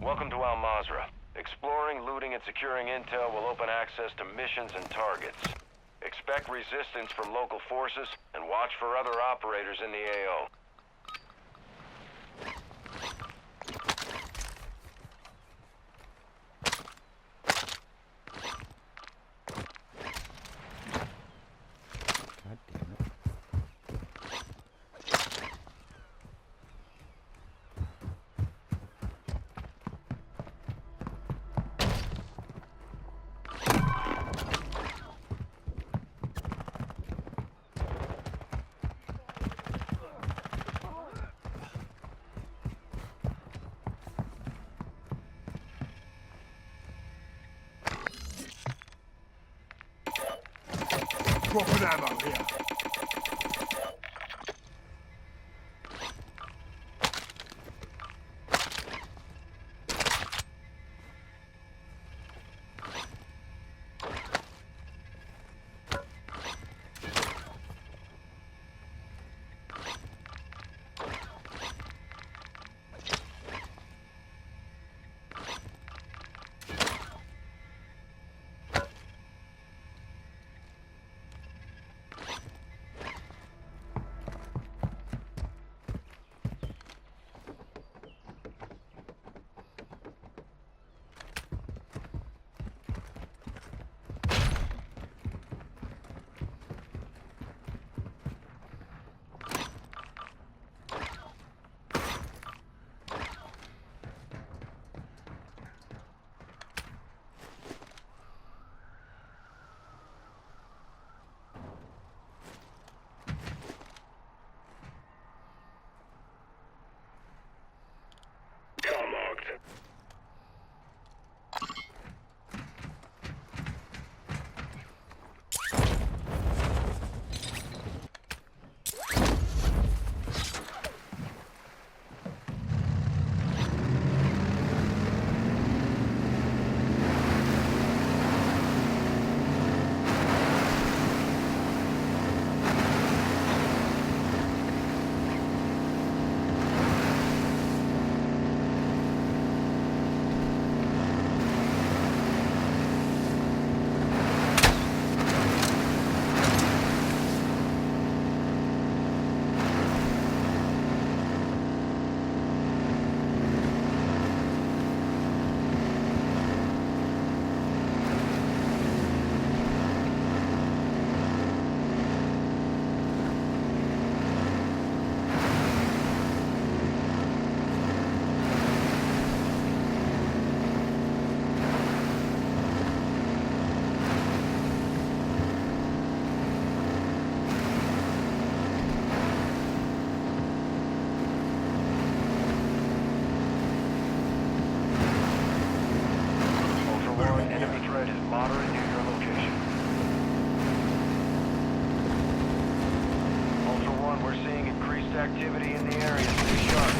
Welcome to Al Mazrah. Exploring, looting, and securing intel will open access to missions and targets. Expect resistance from local forces, and watch for other operators in the AO. God damn it. Dropping ammo here. Moderate near your location. Ultra One, we're seeing increased activity in the area. Stay sharp.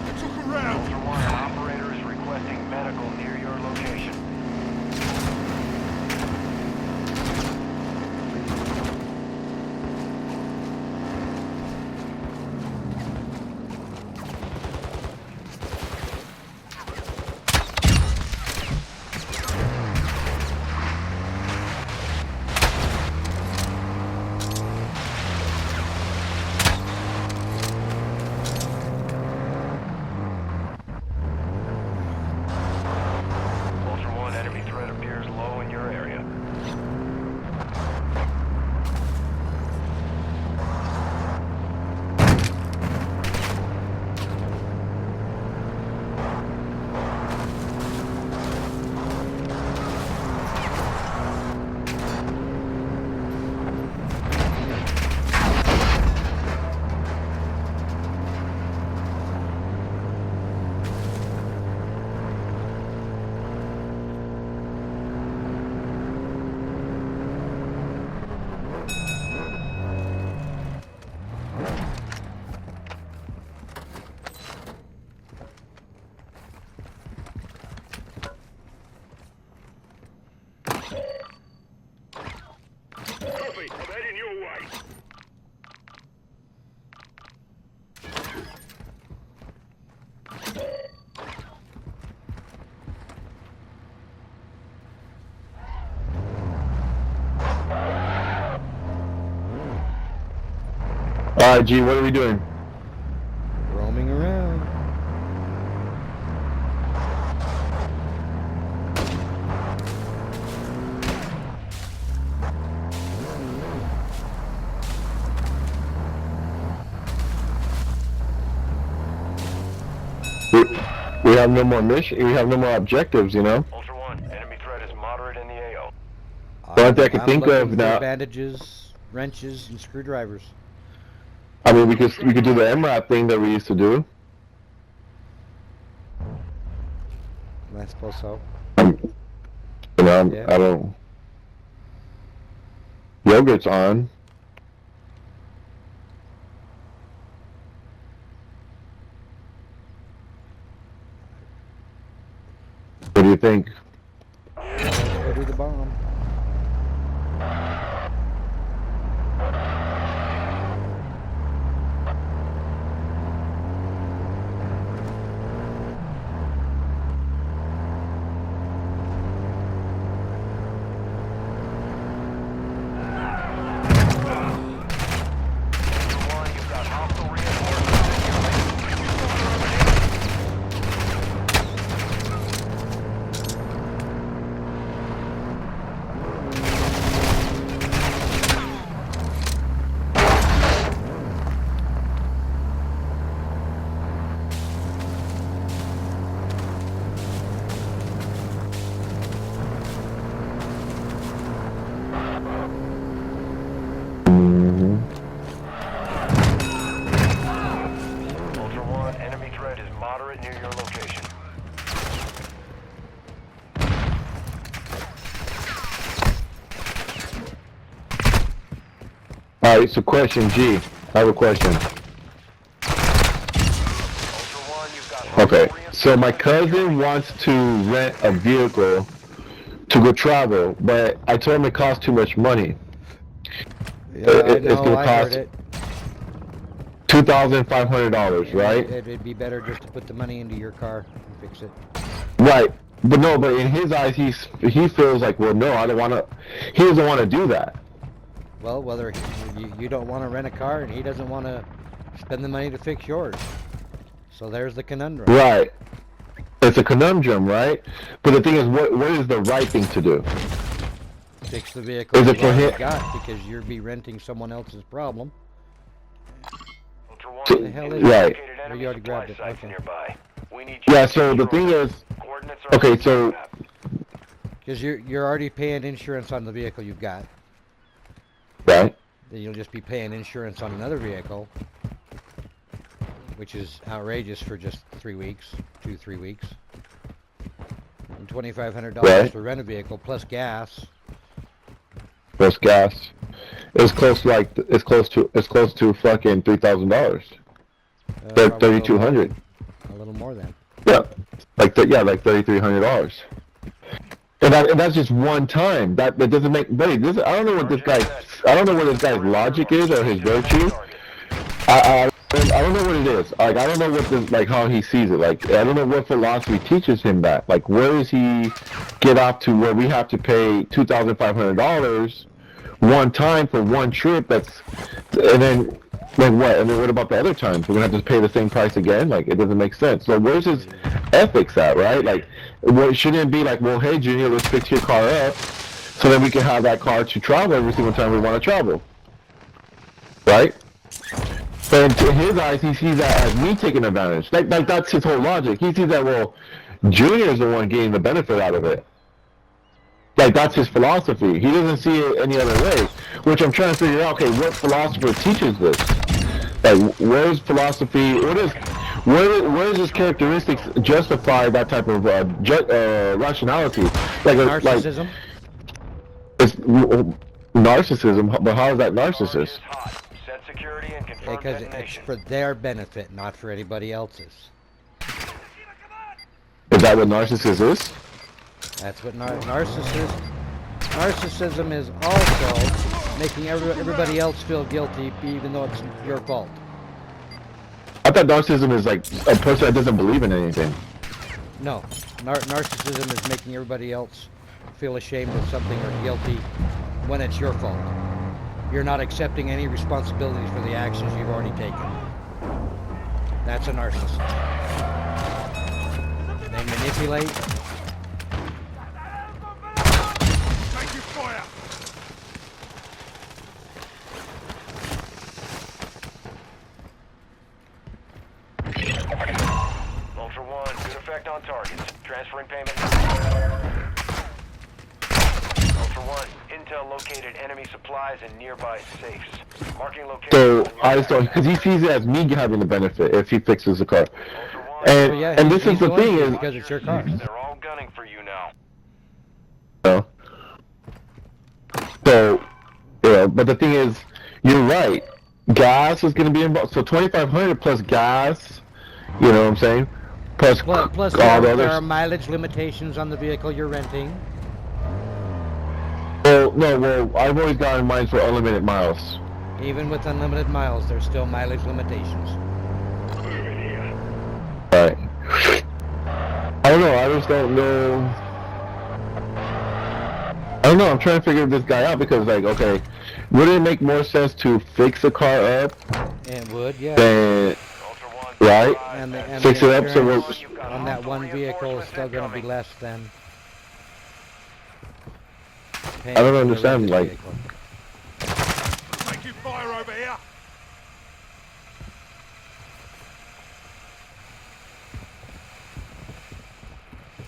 I took a ground! Ultra One, an operator is requesting medical near your location. Enemy threat appears low in your area. Copy, I'm heading your way. Alright, G, what are we doing? Roaming around. We have no more mission. We have no more objectives, you know. Ultra One, enemy threat is moderate in the AO. The only thing I can I'm think looking of for now. bandages, wrenches, and screwdrivers. I mean, we could do the MRAP thing that we used to do. I suppose so. You know, Yeah. I don't. Yogurt's on. What do you think? Let's go do the bomb. Ultra One, you've got hostile reinforcements Mhm. Ultra One, enemy threat is moderate near your location. Alright, so question, G. I have a question. Ultra One, you've got hostile Okay, so my reinforcements cousin wants to rent a vehicle to go travel, but I told him it costs too much money. Yeah, It's I know, gonna I cost heard it. $2,500, right? It'd be better just to put the money into your car and fix it. Right. But no, but in his eyes, he feels like, well, no, I don't want to. He doesn't want to do that. Well, whether you don't want to rent a car and he doesn't want to spend the money to fix yours. So there's the conundrum. Right. It's a conundrum, right? But the thing is, what is the right thing to do? Fix the vehicle Is you it for already him? got because you'll be renting someone else's problem. Ultra One, So- the hell is right. located Oh, enemy you already supply grabbed it, sites okay. nearby. We need you Yeah. to So the control thing them. is, Coordinates are okay, on the so- map. Because you're already paying insurance on the vehicle you've got. right? Then you'll just be paying insurance on another vehicle, which is outrageous for just 3 weeks, 2-3 weeks. And $2,500 Right. to rent a vehicle plus gas. Plus gas. It's close to fucking $3,000. Probably a little more. $3,200. A little more than. Yeah, like like $3,300. And that's just one time. That doesn't make. Buddy, this I don't know what this guy's logic is or his virtue. I don't know what it is. Like I don't know what how he sees it. Like I don't know what philosophy teaches him that. Like where does he get off to where we have to pay $2,500 one time for one trip? And then what? And then what about the other times? We're gonna have to pay the same price again? Like it doesn't make sense. So where's his ethics at, right? Like shouldn't it be like, well, hey Junior, let's fix your car up so then we can have that car to travel every single time we want to travel, right? But in his eyes, he sees that as me taking advantage. Like that's his whole logic. He sees that, well, Junior's the one getting the benefit out of it. Like that's his philosophy. He doesn't see it any other way. Which I'm trying to figure out. Okay, what philosopher teaches this? Like, where's philosophy? Where does his characteristics justify that type of rationality? Like Narcissism. It's narcissism, but how is that narcissist? Set security and confirm Because it's detonation. for their benefit, not for anybody else's. Is that what narcissist is? That's what narcissism is. Also making everybody else feel guilty, even though it's your fault. I thought narcissism is like a person that doesn't believe in anything. No, narcissism is making everybody else feel ashamed of something or guilty when it's your fault. You're not accepting any responsibilities for the actions you've already taken. That's a narcissist. They manipulate. Taking fire! Ultra One, good effect on targets. Transferring payment. Ultra One, intel located enemy supplies in nearby safes. Marking location. So I just don't, because he sees it as me having the benefit if he fixes the car. Ultra One, And Yeah, and this he's is the going thing to is, because it's your car. they're all gunning for you now. so yeah, but the thing is, you're right. Gas is going to be involved. So 2,500 plus gas. You know what I'm saying? Plus Plus all the there are others. mileage limitations on the vehicle you're renting. Well, I've always gotten mine for unlimited miles. Even with unlimited miles, there's still mileage limitations. Moving here. Right. I don't know. I just don't know. I don't know. I'm trying to figure this guy out because, like, okay, would it make more sense to fix the car up It would, yeah. than Ultra One, right? And Fix the it up so we're. insurance on that one vehicle is still going to be less than. I don't understand, like. Taking fire over here!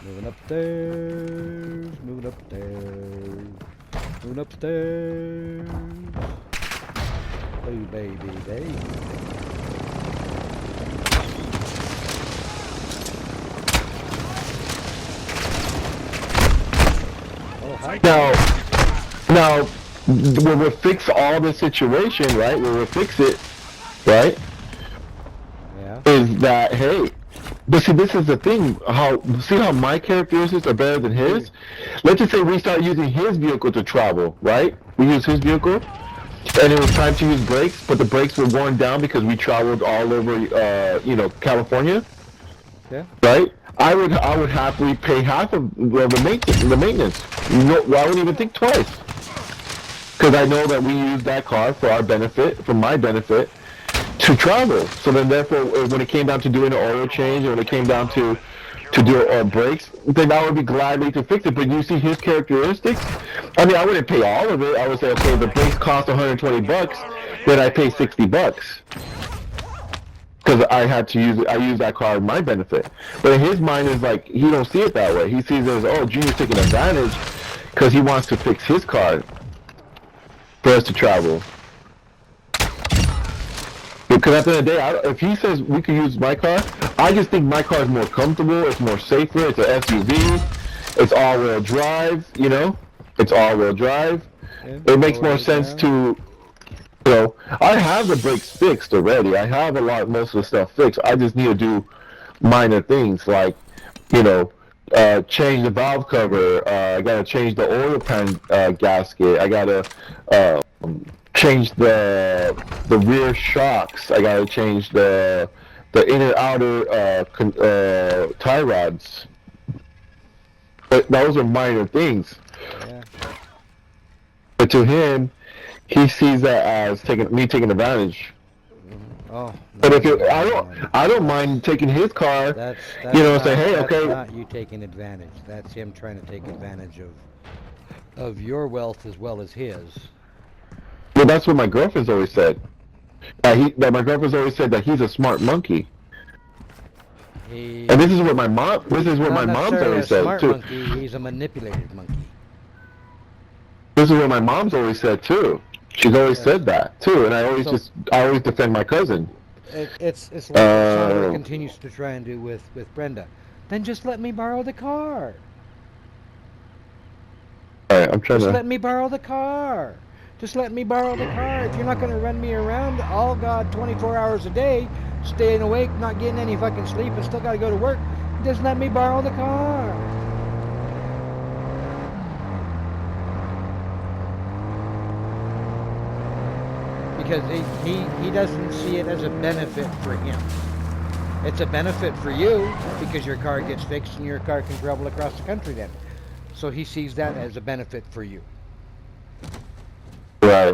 Moving upstairs, moving upstairs, moving upstairs. Oh, baby, baby. Oh, hi. Now, when we fix all the situation, right? When we fix it, right? Yeah. Is that hey? But see, this is the thing. See how my characteristics are better than his? Let's just say we start using his vehicle to travel, right? We use his vehicle, and it was time to use brakes, but the brakes were worn down because we traveled all over, California. Yeah. Right? I would happily pay half of the maintenance. You know, I wouldn't even think twice. Because I know that we use that car for our benefit, for my benefit, to travel. So then therefore, when it came down to doing an oil change, or when it came down to do brakes, then I would be gladly to fix it. But you see his characteristics? I mean, I wouldn't pay all of it. I would say, okay, the brakes cost $120, then I pay $60. Because I had to use it, I use that car in my benefit. But in his mind is like, he don't see it that way. He sees it as, oh, Junior's taking advantage because he wants to fix his car for us to travel. Because at the end of the day, if he says we can use my car, I just think my car is more comfortable, it's more safer, it's an SUV, it's all-wheel drive, you know? It's all-wheel drive. Yeah, It makes more all-wheel sense drive. to... I have the brakes fixed already. I have most of the stuff fixed. I just need to do minor things like, change the valve cover. I gotta change the oil pan gasket. I gotta change the rear shocks. I gotta change the inner outer tie rods. But those are minor things. Yeah. But to him, he sees that as taking advantage. Oh. But if no, I don't mind taking his car. That's Say, hey, that's okay. not you taking advantage. That's him trying to take advantage of your wealth as well as his. Well, that's what my girlfriend's always said. That my girlfriend's always said that he's a smart monkey. And this is what my mom. This is what my mom's always said smart too. Monkey, he's a manipulated monkey. This is what my mom's always said too. She's always said that too, and I always defend my cousin. It's like what Sandra continues to try and do with Brenda. Then just let me borrow the car. All right, I'm trying Just to. let me borrow the car. Just let me borrow the car. If you're not going to run me around all God 24 hours a day, staying awake, not getting any fucking sleep, and still got to go to work, just let me borrow the car. Because he doesn't see it as a benefit for him. It's a benefit for you because your car gets fixed and your car can travel across the country then. So he sees that as a benefit for you. Right.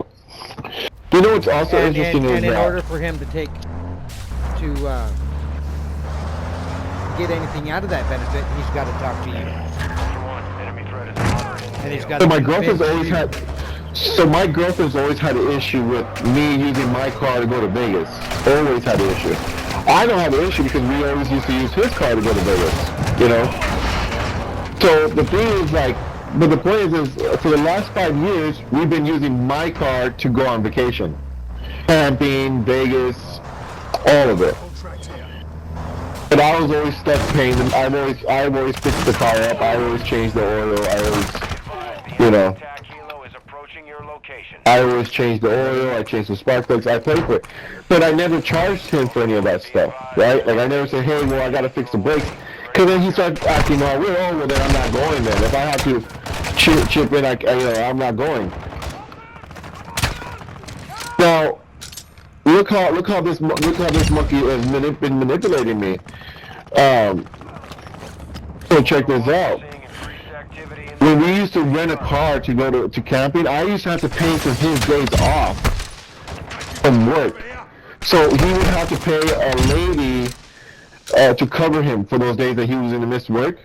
You know what's also interesting is and in that order for him to get anything out of that benefit, he's got to talk to you. And he's got. So my girlfriend's always had an issue with me using my car to go to Vegas. Always had an issue. I don't have an issue because we always used to use his car to go to Vegas. So the thing is but the point is for the last 5 years we've been using my car to go on vacation, camping, Vegas, all of it. But I was always stuck paying them. I always fixed the car up. I always changed the oil. I always changed the oil, I changed the spark plugs, I paid for it. But I never charged him for any of that stuff, right? Like I never said, hey, well, I gotta fix the brakes. Cause then he started acting all weird. Oh, well then I'm not going then. If I have to chip in, I'm not going. Now, look how this monkey has been manipulating me. So check this out. When we used to rent a car to go to camping, I used to have to pay for his days off from work. So he would have to pay a lady to cover him for those days that he was in the missed work.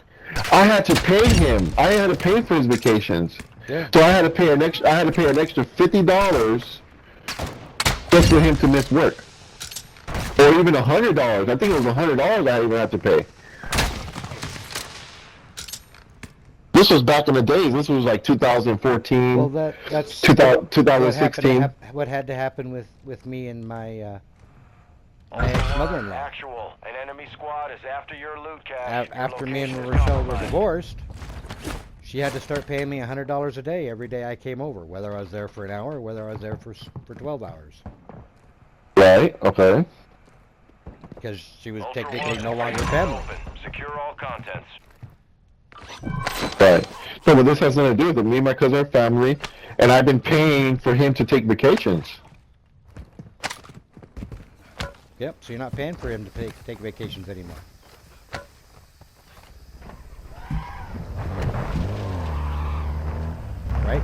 I had to pay him. I had to pay for his vacations. Yeah. So I had to pay an extra $50 just for him to miss work, or even $100. I think it was $100 I even had to pay. This was back in the days. This was like 2014. Well, that's 2016. What had to happen with me and my ex-mother-in-law. Actual, an enemy squad is after your loot cache. After me and Rochelle were divorced, she had to start paying me $100 a day every day I came over, whether I was there for an hour or whether I was there for 12 hours. Right. Okay. Because she was technically no longer family. Secure all contents. Right. So, but this has nothing to do with it. Me and my cousin are family, and I've been paying for him to take vacations. Yep, so you're not paying for him to take vacations anymore. Right?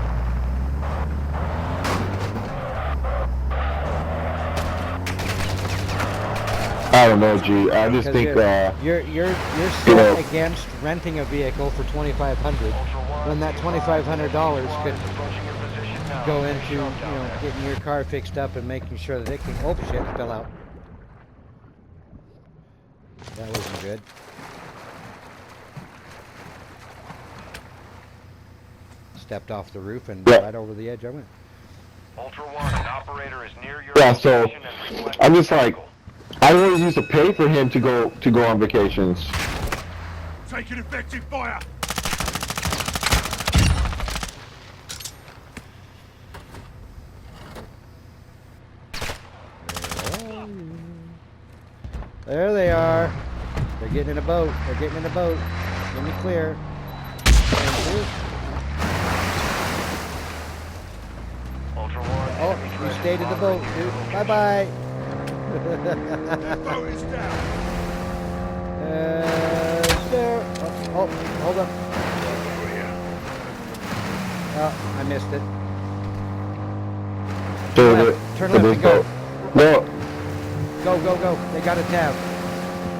I don't know, G. I just think you're still against renting a vehicle for $2,500 when that $2,500 could go into getting your car fixed up and making sure that it can. Oh shit! It fell out. That wasn't good. Stepped off the roof and right over the edge I went. Ultra One, an operator is near your so location and I'm just like, I always used to pay for him to go on vacations. Taking effective fire. There they are. They're getting in a boat. They're getting in a boat. Give me clear. Ultra One. Oh, you stayed in the boat, dude. Bye-bye. Boat is down. There. Oh, hold up. Oh, I missed it. Turn left and go. No. Go, go, go. They got a tab.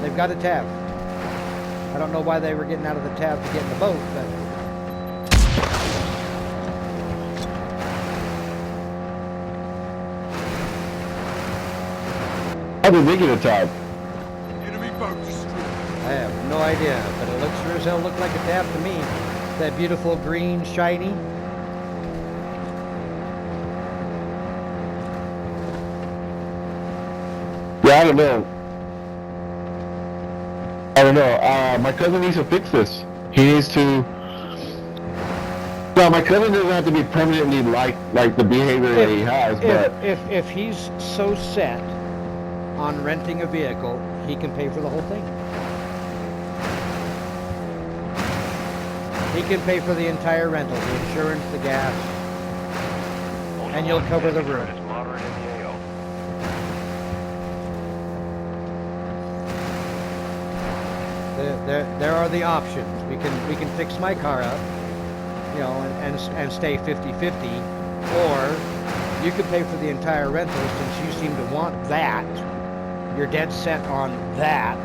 They've got a tab. I don't know why they were getting out of the tab to get in the boat, but... How did they get a tab? Enemy boat destroyed. I have no idea, but it looks sure as hell looked like a tab to me. That beautiful green, shiny. Yeah, I don't know. My cousin needs to fix this. He needs to... Well, my cousin doesn't have to be permanently like the behavior that he has, but... If he's so set on renting a vehicle, he can pay for the whole thing. He can pay for the entire rental, the insurance, the gas, and you'll cover the room. It's moderate in the AO. There are the options. We can fix my car up, you know, and stay 50-50, or you can pay for the entire rental since you seem to want that. You're dead set on that,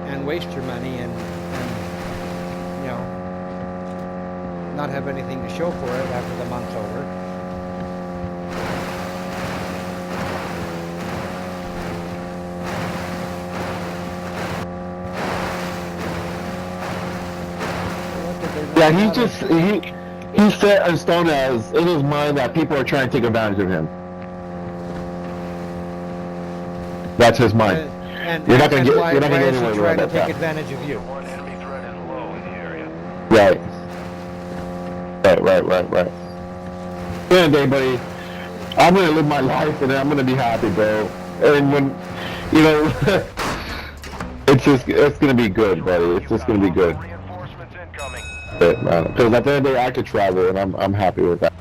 and waste your money and you know, not have anything to show for it after the month's over. Yeah, he's set in stone as in his mind that people are trying to take advantage of him. That's his mind. You're not gonna get anywhere trying to with take that. advantage of you. One enemy threat is low in the area. Right. Yeah, day, buddy. I'm gonna live my life and I'm gonna be happy, bro. And when, you know, it's gonna be good, buddy. It's just gonna be good. Reinforcements incoming. Because at the end of the day, I could travel, and I'm happy with that.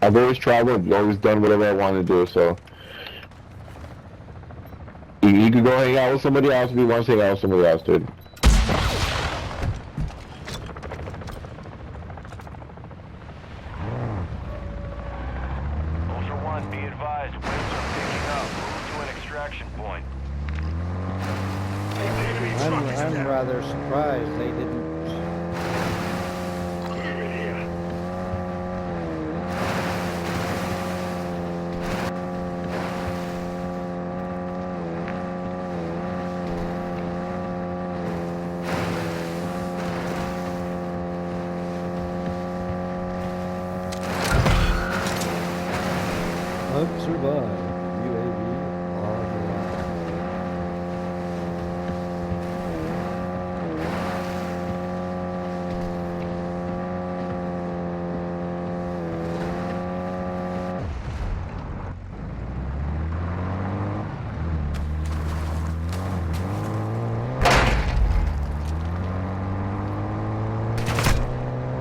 I've always traveled, always done whatever I want to do, so you can go hang out with somebody else if you want to hang out with somebody else, dude. Ultra One, be advised, winds are picking up. Move to an extraction point. I'm rather surprised they didn't. Survive. UAV online.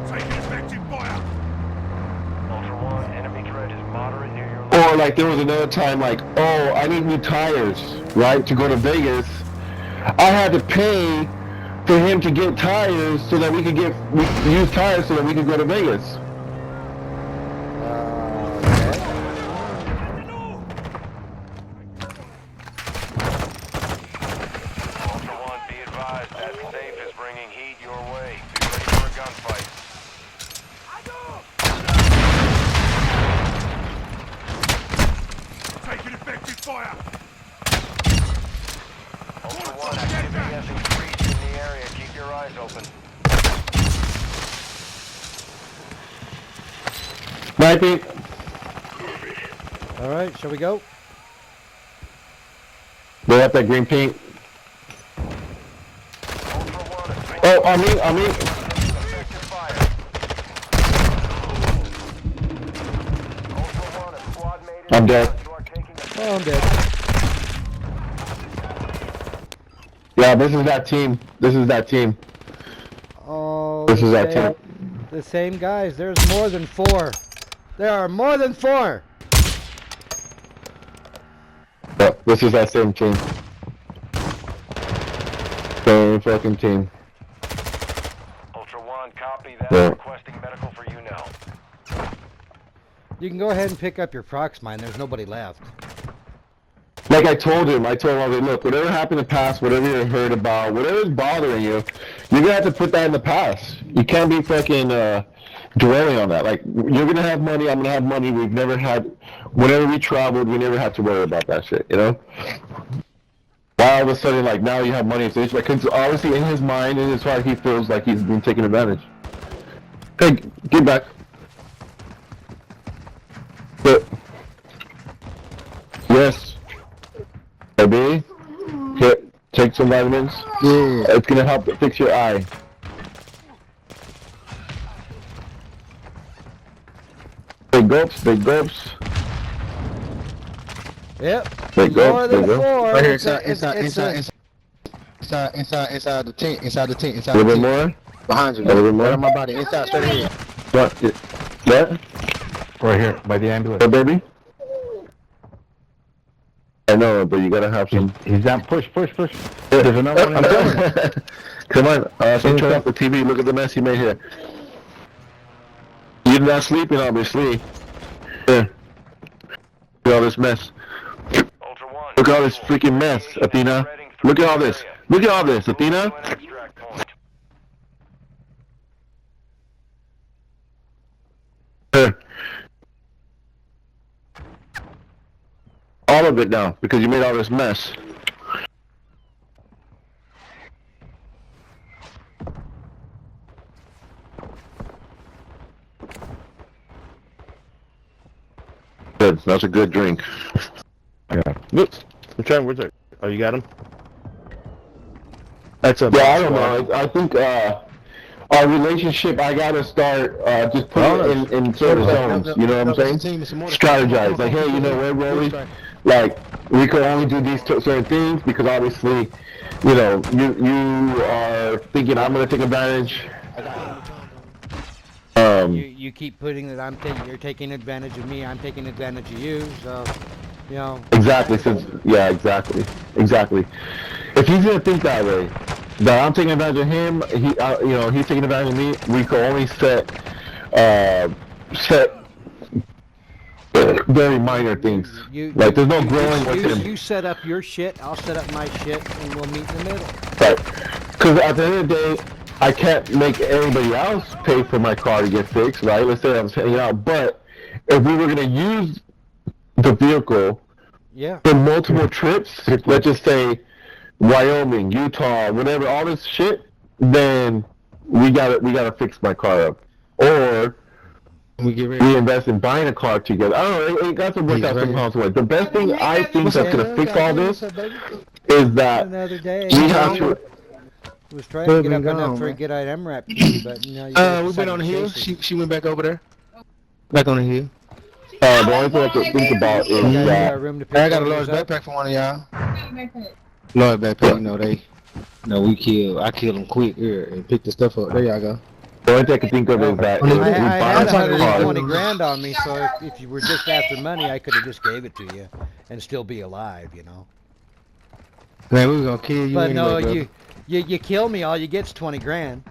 Taking effective fire. Ultra One, enemy threat is moderate near your Or like there was another time, like, oh, I need new tires, right, to go to Vegas. I had to pay for him to get tires so that we could use tires so that we could go to Vegas. Ultra One, be advised, that safe is bringing heat your way. Be ready for a gunfight. Taking effective fire. Ultra One, activity has increased in the area. Keep your eyes open. Sniping. All right, shall we go? They have that green paint. Ultra One, Oh, on me. effective fire. Ultra One, a squad mate I'm dead. You are taking a Oh, I'm dead. Yeah, this is that team. This is that team. Oh, This is the that same, team. the same guys. There's more than 4. There are more than 4. Yeah, this is that same team. Same fucking team. Ultra One, copy that. Yeah. Requesting medical for you now. You can go ahead and pick up your prox mine. There's nobody left. Like I told him, look, whatever happened in the past, whatever you heard about, whatever's bothering you, you're gonna have to put that in the past. You can't be fucking dwelling on that. Like, you're gonna have money, I'm gonna have money. We've never had, whenever we traveled, we never had to worry about that shit, you know? Why all of a sudden, like, now you have money, so it's like, cause obviously in his mind, in his heart, he feels like he's been taken advantage. Hey, get back. But, yes. Baby, take some vitamins. Yeah. It's gonna help fix your eye. Big gulps, big gulps. Yep. Big More gulps, than big gulps. 4. Right here, inside the tent, inside the tent. A little bit more. Behind you, A little bit right more. on my body, inside, straight ahead. What? Right here, by the ambulance. What, baby? I know, but you gotta have some. He's down. Push. There's another one. I'm coming. Come on, turn off the TV. Look at the mess he made here. You're not sleeping, obviously. Here. Look at all this mess. Ultra One. Look at all this freaking mess, Athena. Look at all this. Look at all this, Athena. Extract point. Here. All of it now, because you made all this mess. Good, that's a good drink. Yeah. Look, I'm trying. Where's it? Oh, you got him? That's a. Yeah, I don't know. I think our relationship, I gotta start just putting it in certain zones. You know what I'm saying? Strategize. Like, hey, you know what, Rolly? Like, we could only do these certain things because obviously, you know, you are thinking I'm gonna take advantage. You keep putting that you're taking advantage of me. I'm taking advantage of you. So, you know. Exactly. Yeah, exactly. If he's gonna think that way, that I'm taking advantage of him, you know, he's taking advantage of me. We could only set very minor things. Like, there's no growing with him. You set up your shit. I'll set up my shit, and we'll meet in the middle. Right. Because at the end of the day, I can't make anybody else pay for my car to get fixed, right? Let's say I'm hanging out, but if we were gonna use the vehicle for multiple trips, let's just say Wyoming, Utah, whatever, all this shit, then we gotta fix my car up, or we invest in buying a car together. I don't know. It got to work out somehow. The best thing I think that's gonna fix all this is that Another day. we have to. Was trying to get up enough for a good item wrap, but you know. We went on the hill. She went back over there. Back on the hill. The only thing I can think about is that I got a large backpack for one of y'all. Large backpack, you know I kill them quick here and pick the stuff up. There y'all go. the only thing I can think of is that I we had buy a car. 120 grand on me, so if you were just after money, I could have just gave it to you and still be alive, you know. Man, we were gonna kill you But anyway, no, bro. you kill me, all you get's 20 grand.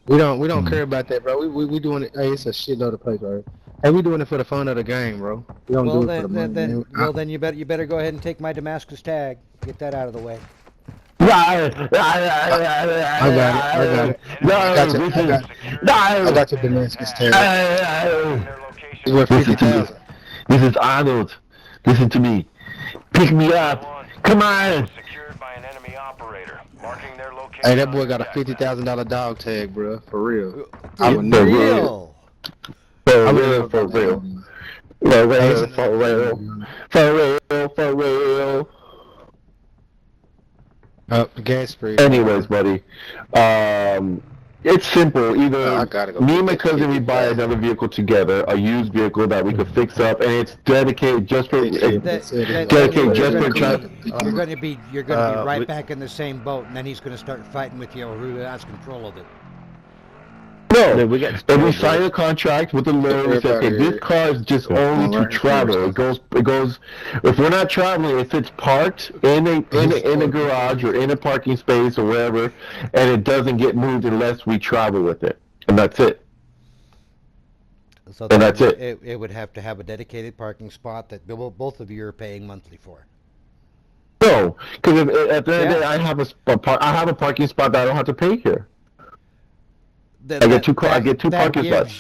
We don't care about that, bro. We doing it. Hey, it's a shitload of place, right? Hey, we doing it for the fun of the game, bro. We don't do it for the money. Then you better go ahead and take my Damascus tag. Get that out of the way. I got it. I got your Damascus tag. It's worth 50,000. This is Arnold. Listen to me. Pick me up. Come on. Secured by an enemy operator, marking their location. Hey, that boy got a $50,000 dog tag, bro. For real. I would never. Real. For real. The gas spray. Anyways, buddy. It's simple. Either I gotta go me get and my that cousin, we ticket buy back. another vehicle together, a used vehicle that we could fix up, and it's dedicated just for They said Then dedicated you're just going for to trying. be you're going to be right we- back in the same boat, and then he's going to start fighting with you over who has control of it. No, we got and we spare sign a brakes. contract with the lawyer. We say, Everybody okay, this here. car is just Yeah. only I'm to right travel. here. It goes. If we're not traveling, if it's parked in a garage or in a parking space or wherever, and it doesn't get moved unless we travel with it, and that's it. So And that's it. It would have to have a dedicated parking spot that both of you are paying monthly for. No, because at the end of the day, Yeah. I have a parking spot that I don't have to pay here. Then I get two parking spots.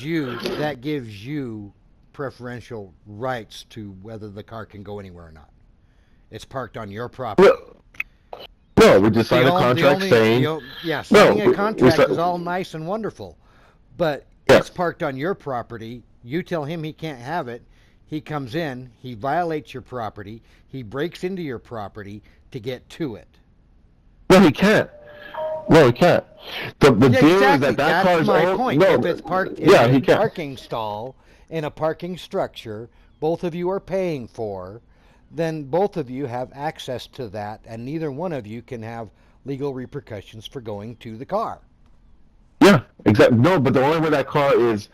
That gives you preferential rights to whether the car can go anywhere or not. It's parked on your property. No, we just signed a contract saying. Signing we a contract si- is all nice and wonderful, but Yeah. it's parked on your property. You tell him he can't have it. He comes in, he violates your property, he breaks into your property to get to it. No, he can't. No, he can't. The deal Exactly. is that That's car is my owned. point. No, If it's parked in yeah, a he can't. parking stall in a parking structure, both of you are paying for, then both of you have access to that, and neither one of you can have legal repercussions for going to the car. Yeah, exactly. No, but the only way that car is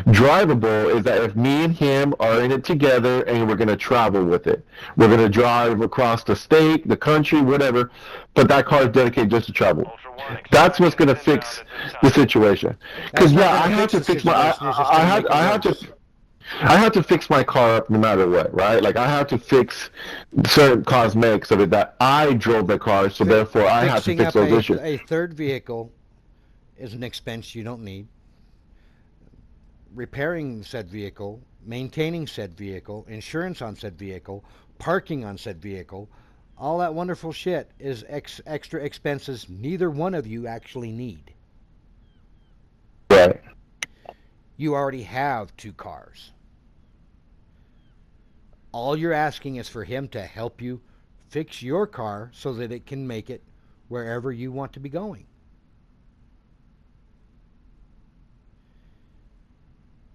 drivable is that if me and him are in it together and we're going to travel with it. We're going to drive across the state, the country, whatever, but that car is dedicated just to travel. Ultra One, That's what's going to expect fix inbound at this the time. situation. That's Because not yeah, gonna I have fix to the fix my situation, it's just gonna make it worse. I have to fix my car up no matter what, right? Like I have to fix certain cosmetics of it that I drove the car, so therefore I have to Fixing fix up those issues. a third vehicle is an expense you don't need. Repairing said vehicle, maintaining said vehicle, insurance on said vehicle, parking on said vehicle, all that wonderful shit is extra expenses neither one of you actually need. Right. You already have two cars. All you're asking is for him to help you fix your car so that it can make it wherever you want to be going.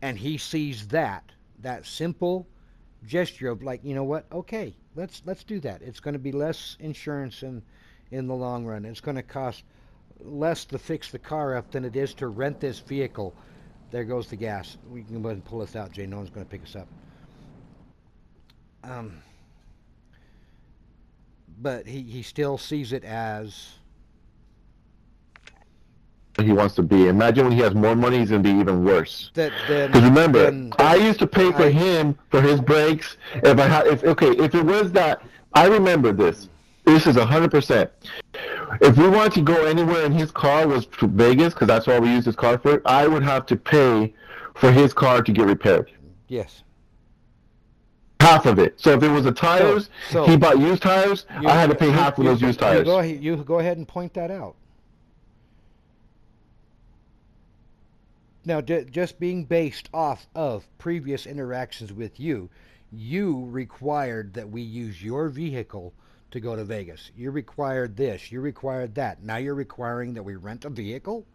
And he sees that simple gesture of like, you know what? Okay, let's do that. It's going to be less insurance in the long run. It's going to cost less to fix the car up than it is to rent this vehicle. There goes the gas. We can go ahead and pull this out, Jay. No one's going to pick us up. But he still sees it as He wants to be. Imagine when he has more money, he's going to be even worse. that. Because remember, I used to pay for him for his brakes. If it was that, I remember this. This is 100%. If we wanted to go anywhere in his car was to Vegas, because that's all we used his car for, I would have to pay for his car to get repaired. Yes. Half of it. So if it was the tires, So- he bought used tires, I had to pay half of those used tires. You go ahead and point that out. Now, just being based off of previous interactions with you, you required that we use your vehicle to go to Vegas. You required this. You required that. Now you're requiring that we rent a vehicle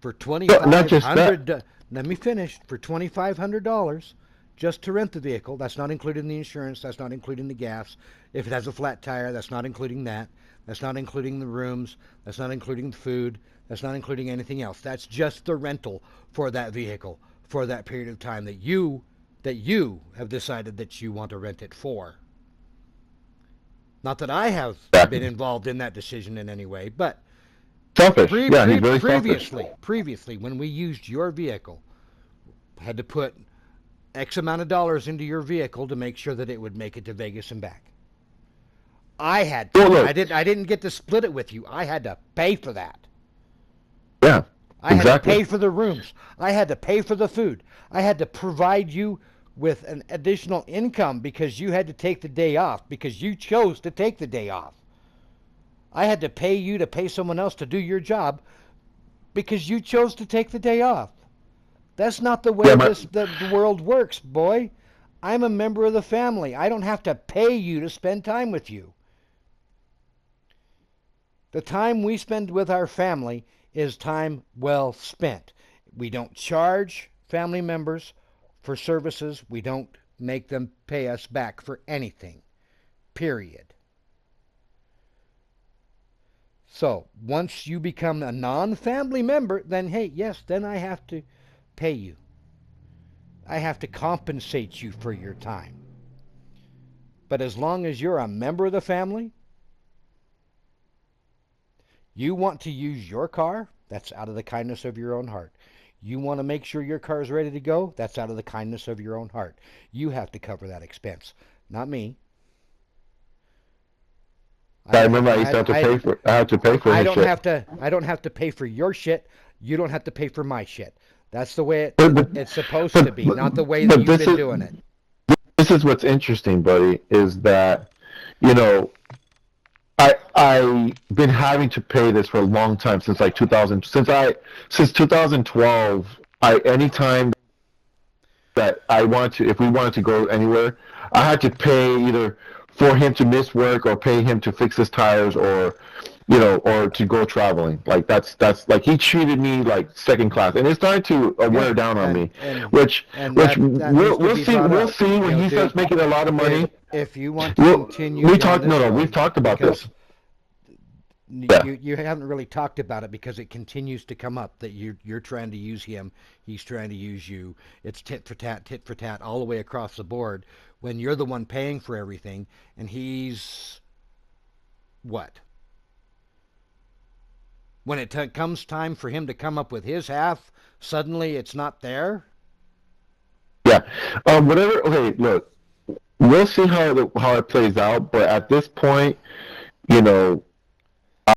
for not just $2,500. Let me finish. For $2,500 just to rent the vehicle. That's not including the insurance. That's not including the gas. If it has a flat tire, that's not including that. That's not including the rooms. That's not including the food. That's not including anything else. That's just the rental for that vehicle for that period of time that you have decided that you want to rent it for. Not that I have been involved in that decision in any way, but Selfish. He's very selfish. previously, when we used your vehicle, had to put X amount of dollars into your vehicle to make sure that it would make it to Vegas and back. I had to. Well, look. I didn't get to split it with you. I had to pay for that. Yeah. I had Exactly. to pay for the rooms. I had to pay for the food. I had to provide you with an additional income because you had to take the day off, because you chose to take the day off. I had to pay you to pay someone else to do your job because you chose to take the day off. That's not the way the world works, boy. I'm a member of the family. I don't have to pay you to spend time with you. The time we spend with our family is time well spent. We don't charge family members for services. We don't make them pay us back for anything. Period. So, once you become a non-family member, then hey, yes, then I have to pay you. I have to compensate you for your time. But as long as you're a member of the family, you want to use your car, that's out of the kindness of your own heart. You want to make sure your car is ready to go, that's out of the kindness of your own heart. You have to cover that expense, not me. I remember I used to have to pay for. I had to pay for I his don't shit. have to. I don't have to pay for your shit. You don't have to pay for my shit. That's the way it's supposed to be, not the way that you've been doing it. This is what's interesting, buddy, is that, you know, I've been having to pay this for a long time, since like since 2012. Anytime that if we wanted to go anywhere, I had to pay either for him to miss work or pay him to fix his tires, or or to go traveling. Like that's like, he treated me like second class, and it's starting to wear down on me. Which we'll see when he starts making a lot of money. If you want to continue, we've talked about this. Yeah. You haven't really talked about it because it continues to come up that you're trying to use him, he's trying to use you. It's tit for tat, all the way across the board. When you're the one paying for everything, and he's what? When it comes time for him to come up with his half, suddenly it's not there. Yeah. Whatever. Okay. Look, we'll see how it plays out. But at this point, you know,